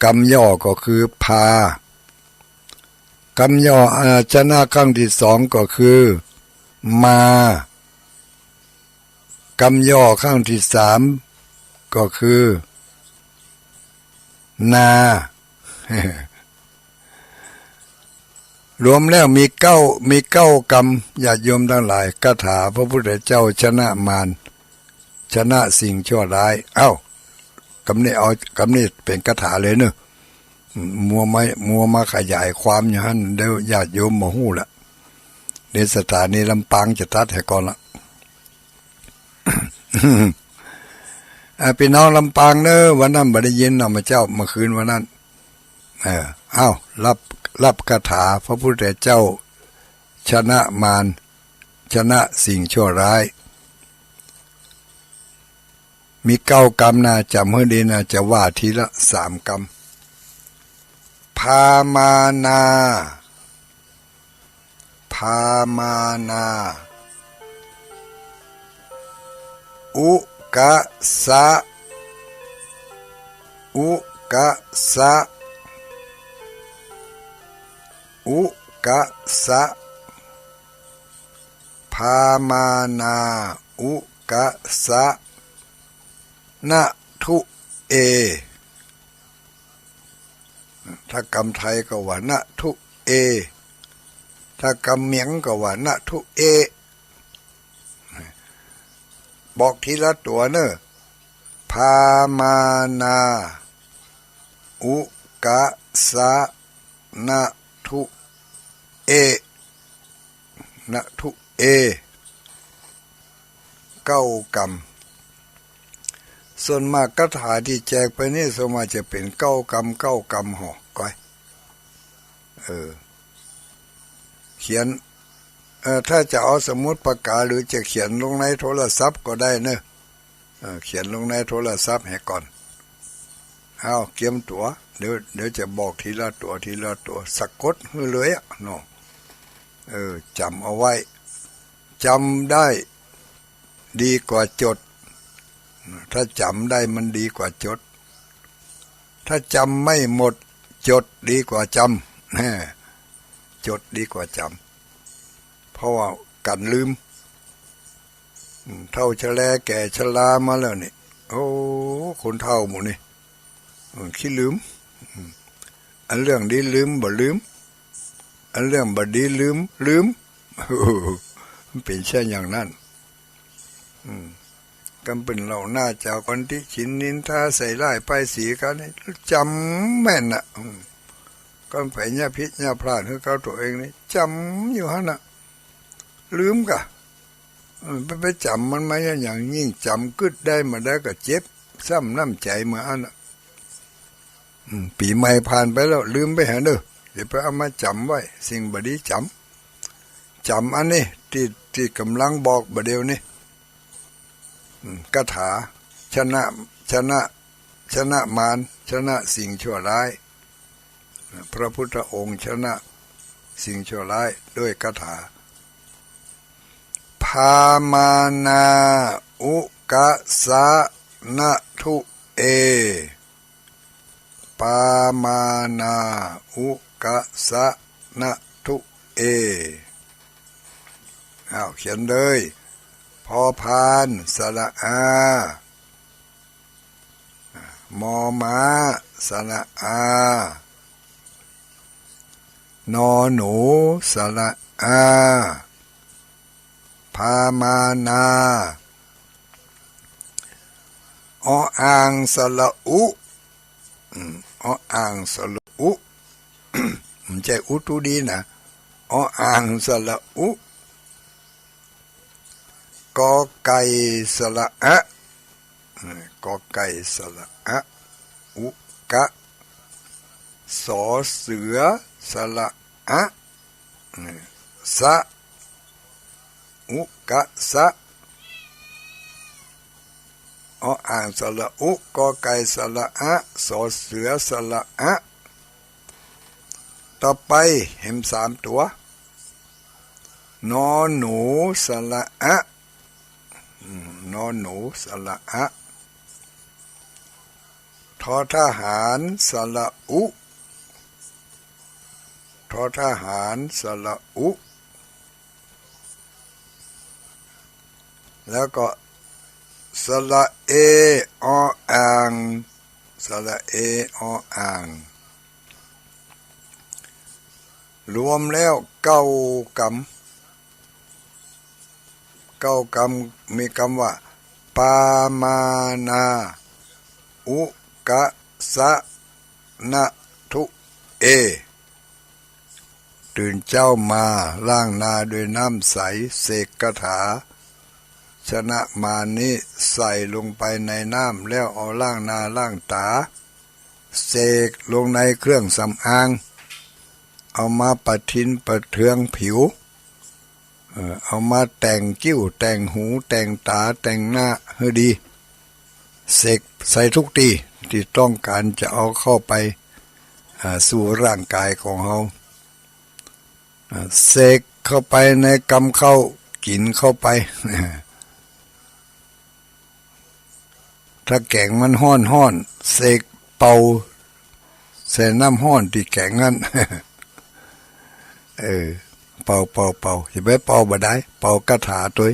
S1: กรรมย่อก็คือพากรรมย่อชนะครั้งที่สองก็คือมากรรมย่อครั้งที่สามก็คือนา รวมแล้วมีเก้ากรรมญาติโยมทั้งหลายคาถาพระพุทธเจ้าชนะมารชนะสิ่งชั่วร้ายกำนี้เป็นคาถาเลยเนอะมัวมาขยายความอย่างนั้นเดี๋ยวญาติโยมมาหู้ละในสถานีลำปางจะตัดให้ก่อนละ พี่น้องลำปางเนอะวันนั้นบ่ได้ยินนะมาเจ้าเมื่อคืนวันนั้นรับคาถาพระพุทธเจ้าชนะมารชนะสิ่งชั่วร้ายมีเก้ากรรมนะจำให้ดีนะจะว่าทีละ3 กรรมพามานาอุกะสะพามานาอุกะสะนะทุเอ ถ้ากำไทยก็ว่านะทุเอถ้ากำเมียงก็ว่านะทุเอบอกทีละตัวเนอะพามานาอุกะสะนะทุเอนะทุเอเก้ากรรมส่วนมากคาถาที่แจกไปนี่สมมาจะเป็นเก้ากรรมห่อก้อยเขียนถ้าจะเอาสมุดปากกาหรือจะเขียนลงในโทรศัพท์ก็ได้เนอะเขียนลงในโทรศัพท์ให้ก่อนเอาเกียมตัวเดี๋ยวจะบอกทีละตัวสะกดให้เลยอ่ะเนาะจำเอาไว้จำได้ดีกว่าจดถ้าจำได้มันดีกว่าจดถ้าจำไม่หมดจดดีกว่าจำจดดีกว่าจำเพราะว่ากันลืมเท่าชะแลแก่ชรามาแล้วนี่โอ้คนเท่าหมู่นี่ขี้ลืมอันเรื่องดีลืมบ่ลืมอันเรื่องบ่ดีลืมมันเป็นเช่นอย่างนั้นกันเป็นเราหน้าจากคนที่ชินนินทาใส่ร้ายป้ายสีกันจำแม่นน่ะก็ไปเนี่ยพิษเนี่ยพลาดคือเขาตัวเองนี่จำอยู่ฮะน่ะลืมกะไปจำมันไม่อย่างยิ่งจำกึดได้มาได้ก็เจ็บซ้ำน้ำใจเหมือนน่ะปีใหม่ผ่านไปแล้วลืมไปหาเด้อเดี๋ยวไปเอามาจำไว้สิ่งบดีจำอันนี้ที่กำลังบอกบดเดียวนี่คาถาชนะมารชนะสิ่งชั่วร้ายพระพุทธองค์ชนะสิ่งชั่วร้ายด้วยคาถาพามานาอุกะสะนะทุเอปามานาอุกะสะนะทุเอเอาเขียนเลยพอพานสระอามอม้าสระอานอหนูสระอาพามานาออ่างสระอุออ่างสระอุมันใจอุตุดีนะออ่างสระอุกอไก่สระอะกอไก่สระอะอุกะสอเสือสระอะสะอุกะสะออ่างสระอุกอไก่สระอะสอเสือสระอะต่อไปเห็นสามตัวนอหนูสระอะนอหนูสระอะทอทหารสระอุทอทหารสระอุแล้วก็สระเอออ่างสระเอออ่างรวมแล้วเก้ากรรมมีคำว่าปามานาอุกะสะนะทุเอตื่นเจ้ามาล้างนาด้วยน้ำใสเสกคาถาชนะมานี้ใส่ลงไปในน้ำแล้วเอาล้างนาล้างตาเสกลงในเครื่องสำอางเอามาประทินประเทืองผิวเอามาแต่งกิ้วแต่งหูแต่งตาแต่งหน้าให้ดีเสกใส่ทุกทีที่ต้องการจะเอาเข้าไปสู่ร่างกายของเราเสกเข้าไปในกำเข้ากินเข้าไปถ้าแกงมันห้อนเสกเป่าใส่น้ำห้อนที่แกงนั้นเป่าอย่าไปเป่าบ่ได้เป่ากระถาตัว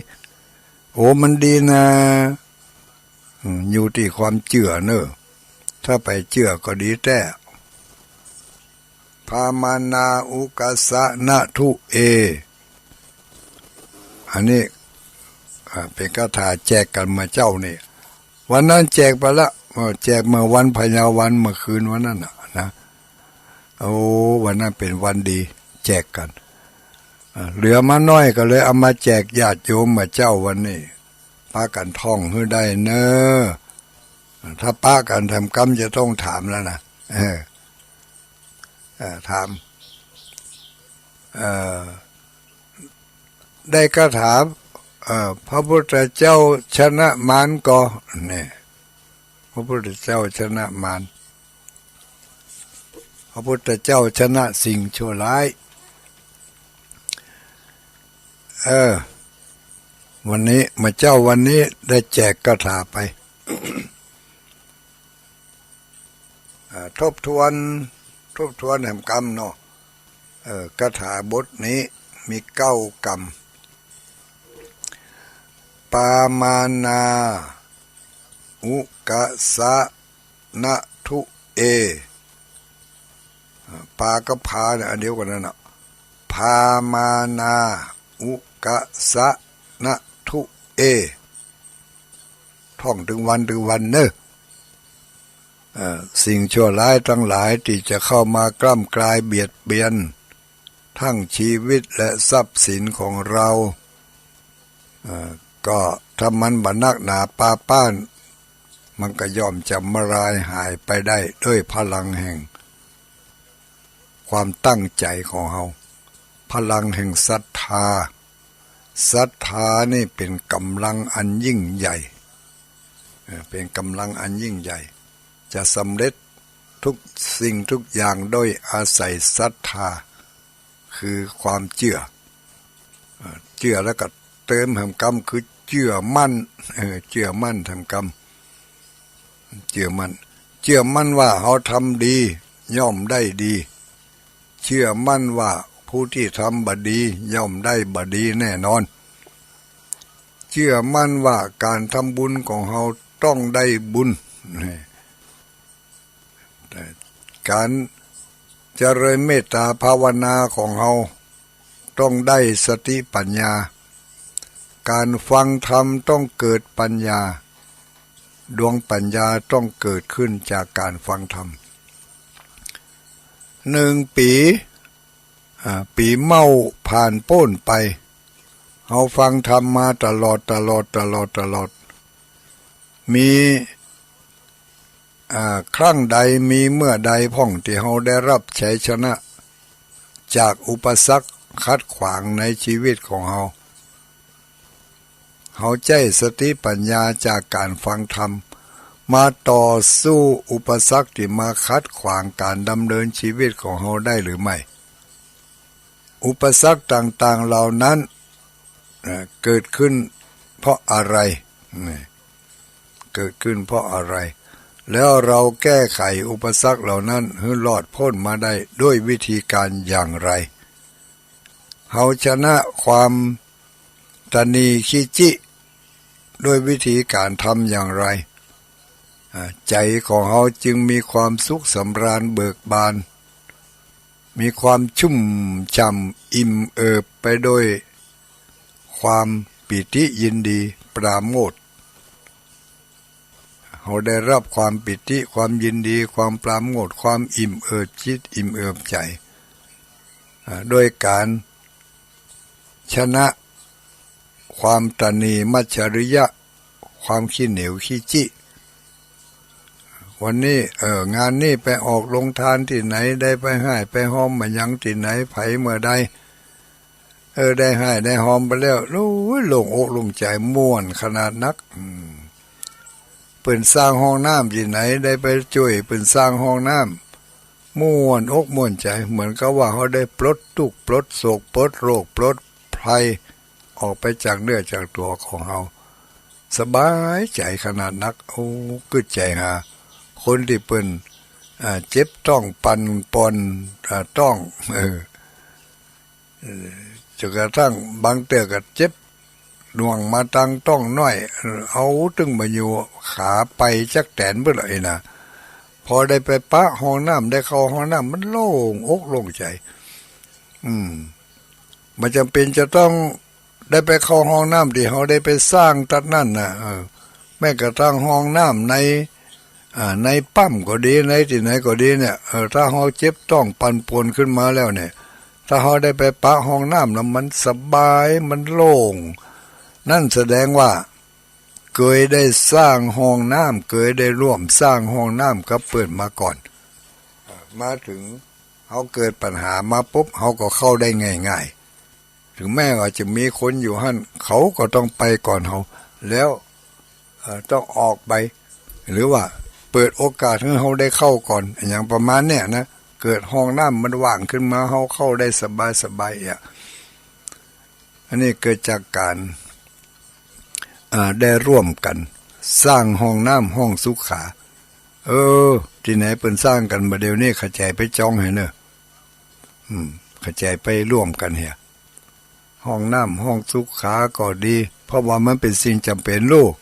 S1: โอ้มันดีนะอยู่ที่ความเชื่อเนอะถ้าไปเชื่อก็ดีแต่ พามานาอุกัสสะนะทุเออันนี้เป็นคาถาแจกกันมาเจ้านี่วันนั้นแจกไปละแจกเมื่อวันพญาวันเมื่อคืนวันนั้นนะโอ้วันนั้นเป็นวันดีแจกกันเหลือมาน้อยก็เลยเอามาแจกญาติโยมมาเจ้าวันนี้พากันท่องให้ได้เนอะถ้าป้ากันทำกรรมจะต้องถามแล้วนะถามได้คาถาพระพุทธเจ้าชนะมารก็เนี่ยพระพุทธเจ้าชนะมารพระพุทธเจ้าชนะสิ่งชั่วร้ายวันนี้มาเจ้าวันนี้ได้แจกคาถาไป ทบทวนแห่งกรรมเนาะคาถาบทนี้มี9 กรรมปามานาอุกะสะนะทุเอปาก็พาเนี่ยอันเดียวกันนั่นน่ะพามานาอุกะสะนะทุเอท่องถึงวันเนอะสิ่งชั่วร้ายทั้งหลายที่จะเข้ามากล้ำกลายเบียดเบียนทั้งชีวิตและทรัพย์สินของเราก็ถ้ามันบันักหนาปาป้านมันก็ย่อมจะมารายหายไปได้ด้วยพลังแห่งความตั้งใจของเราพลังแห่งศรัทธานี่เป็นกำลังอันยิ่งใหญ่เป็นกำลังอันยิ่งใหญ่จะสำเร็จทุกสิ่งทุกอย่างโดยอาศัยศรัทธาคือความเชื่อแล้วก็เติมแห่งกรรมคือเชื่อมั่นทำกรรมเชื่อมั่นว่าเขาทำดีย่อมได้ดีเชื่อมั่นว่าผู้ที่ทำบดีย่อมได้บดีแน่นอนเชื่อมั่นว่าการทำบุญของเขาต้องได้บุญการเจริญเมตตาภาวนาของเราต้องได้สติปัญญาการฟังธรรมต้องเกิดปัญญาดวงปัญญาต้องเกิดขึ้นจากการฟังธรรม1 ปีเมาผ่านพ้นไปเราฟังธรรมมาตลอดมีครั้งใดมีเมื่อใดพ่องที่เราได้รับชัยชนะจากอุปสรรคขัดขวางในชีวิตของเราใจสติปัญญาจากการฟังธรรมมาต่อสู้อุปสรรคที่มาขัดขวางการดำเนินชีวิตของเราได้หรือไม่อุปสรรคต่างๆเหล่านั้นเกิดขึ้นเพราะอะไรแล้วเราแก้ไขอุปสรรคเหล่านั้นให้รอดพ้นมาได้ด้วยวิธีการอย่างไรเราชนะความตนีขี้จิด้วยวิธีการทำอย่างไรใจของเราจึงมีความสุขสำราญเบิกบานมีความชุ่มช่ำอิ่มเอิบไปด้วยความปิติยินดีปราโมทย์เราได้รับความปิติความยินดีความปราโมทย์ความอิ่มเอิบจิตอิ่มเอิบใจโดยการชนะความตนีมัจฉริยะความขี้เหนียวขี้จิวันนี้งานนี้ไปออกลงทานที่ไหนได้ไปให้ไปห้อมมายังที่ไหนไผเมื่อใดได้ให้ได้หอมไปแล้วโอ้ยโล่งอกโล่งใจม่วนขนาดนักเปิ่นสร้างห้องน้ำที่ไหนได้ไปช่วยเปิ่นสร้างห้องน้ำม่วนอกม่วนใจเหมือนกับว่าเขาได้ปลดทุกข์ปลดโศกปลดโรคปลดภัยออกไปจากเนื้อจากตัวของเขาสบายใจขนาดนักโอ้กึดใจหาคนที่เปิ่นเจ็บต้องปันปอนต้องจนกระทั่งบางเตือก็เจ็บดวงมาตังต้องน้อยเอาตึงมาอยู่ขาไปจักแตนเพื่ออะไรนะพ พอได้ไปปะห้องน้ำได้เข้าห้องน้ำมันโล่งอกโล่งใจมันจำเป็นจะต้องได้ไปเข้าห้องน้ำที่เขาได้ไปสร้างตัดนั่นนะแม้กระทั่งห้องน้ำในปั๊มก็ดีในที่ไหนก็ดีเนี่ยถ้าเขาเจ็บต้องปั่นป่วนขึ้นมาแล้วเนี่ยถ้าเขาได้ไปปะห้องน้ำแล้วมันสบายมันโล่งนั่นแสดงว่าเคยได้สร้างห้องน้ำเคยได้ร่วมสร้างห้องน้ำกับเปิดมาก่อนมาถึงเขาเกิดปัญหามาปุ๊บเขาก็เข้าได้ง่ายๆถึงแม้ว่าจะมีคนอยู่หั่นเขาก็ต้องไปก่อนเขาแล้วต้องออกไปหรือว่าเปิดโอกาสให้เขาได้เข้าก่อนอย่างประมาณเนี่ยนะเกิดห้องน้ำมันว่างขึ้นมาเขาเข้าได้สบายอันนี้เกิดจากการได้ร่วมกันสร้างห้องน้ำห้องสุขาที่ไหนเปิ่นสร้างกันมาเดี๋ยวนี้ขจายไปจองให้เนอะขจายไปร่วมกันเหี่ยห้องน้ำห้องสุขาก็ดีเพราะว่ามันเป็นสิ่งจำเป็นโลก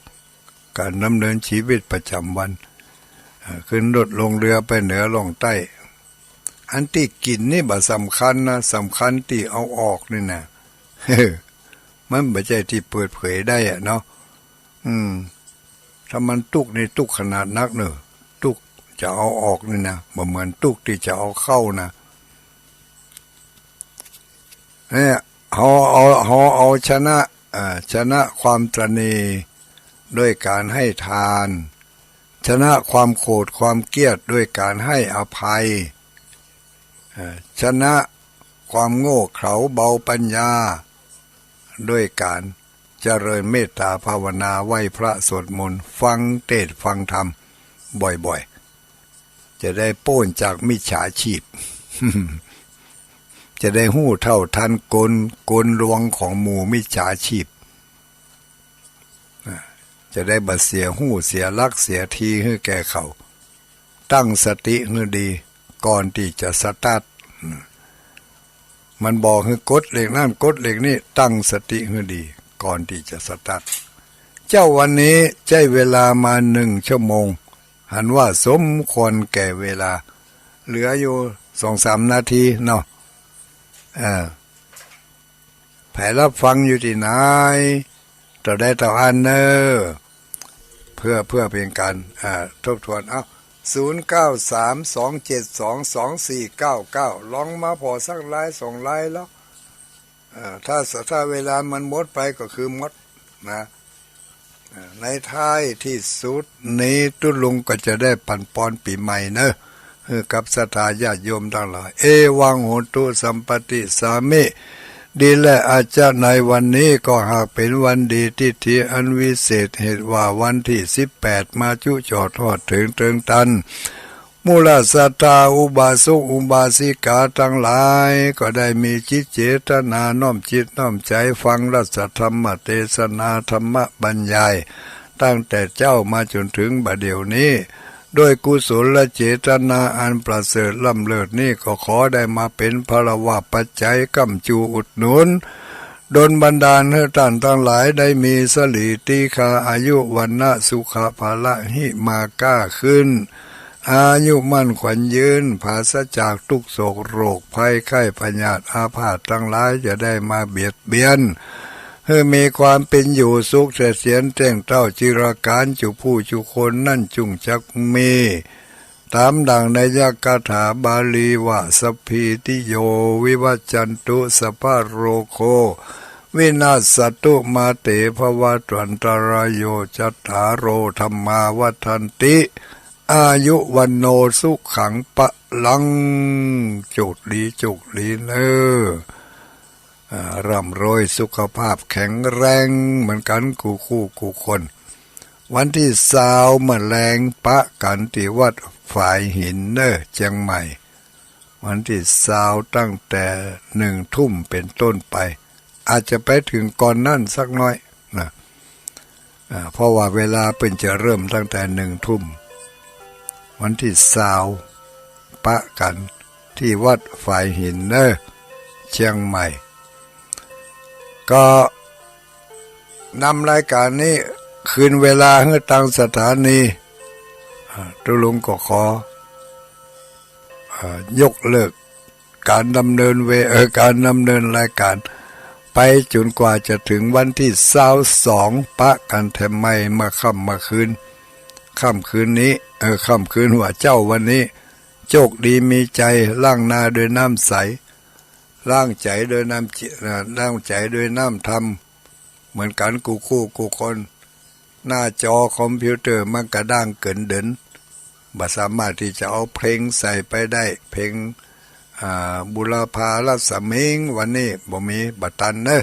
S1: การดำเนินชีวิตประจำวันขึ้นรถลงเรือไปเหนือลงใต้อันที่กินนี่บ่สำคัญนะสำคัญที่เอาออกนี่นะมันไม่ใช่ที่เปิดเผยได้อะเนาะถ้ามันตุกในตุกขนาดนักเนอะตุกจะเอาออกนี่นะบ่เหมือนตุกที่จะเอาเข้านะเนี่ยเอาชนะความตระหนี่ด้วยการให้ทานชนะความโกรธความเกลียดด้วยการให้อภัยชนะความโง่เขลาเบาปัญญาด้วยการเจริญเมตตาภาวนาไหว้พระสวดมนต์ฟังเทศน์ฟังธรรมบ่อยๆจะได้โป้นจากมิจฉาชีพ จะได้หู้เท่าทันกลลวงของหมู่มิจฉาชีพจะได้บัดเสียหู้เสียลักเสียทีให้แก่เขาตั้งสติให้ดีก่อนที่จะสตาร์ทมันบอกให้กดเหล็กนั่นกดเหล็กนี่ตั้งสติให้ดีก่อนที่จะสตาร์ทเจ้าวันนี้ใช้เวลามา1 ชั่วโมงหันว่าสมควรแก่เวลาเหลืออยู่2-3 นาทีเนาะแผ่รับฟังอยู่ที่ไหนต่อได้ต่ออันเนอเพื่อเป็นการทบทวน0932722499ลองมาพอสักไลน์2 ไลน์แล้วถ้าเวลามันหมดไปก็คือหมดนะในท้ายที่สุดนี้ตุลุงก็จะได้ปันปอนปีใหม่เนอะกับศรัทธาญาติโยมทั้งหลายเอวังโหตุสัมปติสามิดีและอาจจะในวันนี้ก็หากเป็นวันดีที่อันวิเศษเหตุว่าวันที่18มาจุจอดทอดถึงเติงตันมูลสัตตาอุบาสกอุบาสิกาทั้งหลายก็ได้มีจิตเจตนาน้อมจิตน้อมใจฟังรัศธรรมเทศนาธรรมบรรยายตั้งแต่เจ้ามาจนถึงบัดเดี๋ยวนี้ด้วยกุศลและเจตนาอันประเสริฐล้ำเลิศนี้ก็ขอได้มาเป็นพลวะปัจจัยกำจูอุดหนุนดลบันดาลให้ท่านทั้งหลายได้มีสลีติคาอายุวันนะสุขภาละหิมาก้าขึ้นอายุมั่นขวัญยืนภาศจากทุกโศกโรคภัยไข้พยาธิอาพาธทั้งหลายจะได้มาเบียดเบียนให้มีความเป็นอยู่สุขเสียนแจ้งเต้าจิรการจุผู้จุคนนั่นจุงจักมีตามดังในยคาถาบาลีว่าสัพพิติโยวิวัจจันตุสัพพะโรโควินาศตุมาเตภวัตวันตรายโยจัตถาโรธรรมาวัฏันติอายุวันโนสุขังปะลังจุดลีเนอร่ำรวยสุขภาพแข็งแรงเหมือนกันกูคนวันที่20มะแรงปะกันที่วัดฝ่ายหินเนอเชียงใหม่วันที่20ตั้งแต่1 ทุ่มเป็นต้นไปอาจจะไปถึงก่อนนั่นสักน้อยนะเพราะว่าเวลาเป็นจะเริ่มตั้งแต่1 ทุ่มวันที่20ปะกันที่วัดฝ่ายหินเนอเชียงใหม่ก็นำรายการนี้คืนเวลาให้ตั้งสถานีตุลุงก็ขอ ยกเลิกการดำเนินการดำเนินรายการไปจนกว่าจะถึงวันที่22ปะกันแทมไม่มาค่ำมาคืนนี้ค่ำคืนว่าเจ้าวันนี้โชคดีมีใจล้างหน้าด้วยน้ำใสล้างใจด้วยน้ำล้างใจด้วยน้ำธรรมเหมือนกันกูคู่กูคนหน้าจอคอมพิวเตอร์มันกระด้างเกินเดินบ่สามารถที่จะเอาเพลงใส่ไปได้เพลงบุรพาราศมิงวันนี้บ่มีบัตันเนอะ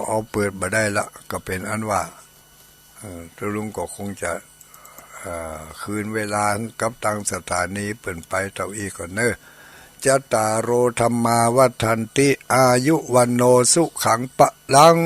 S1: เอาเปิดบ่ได้ละก็เป็นอันว่าตัวลุงก็คงจะคืนเวลากับทางสถานีเปิ่นไปเท่าอีก่อนเนอะจัตตารโอธรรมาวัฏันติอายุวันโนสุขังปะลัง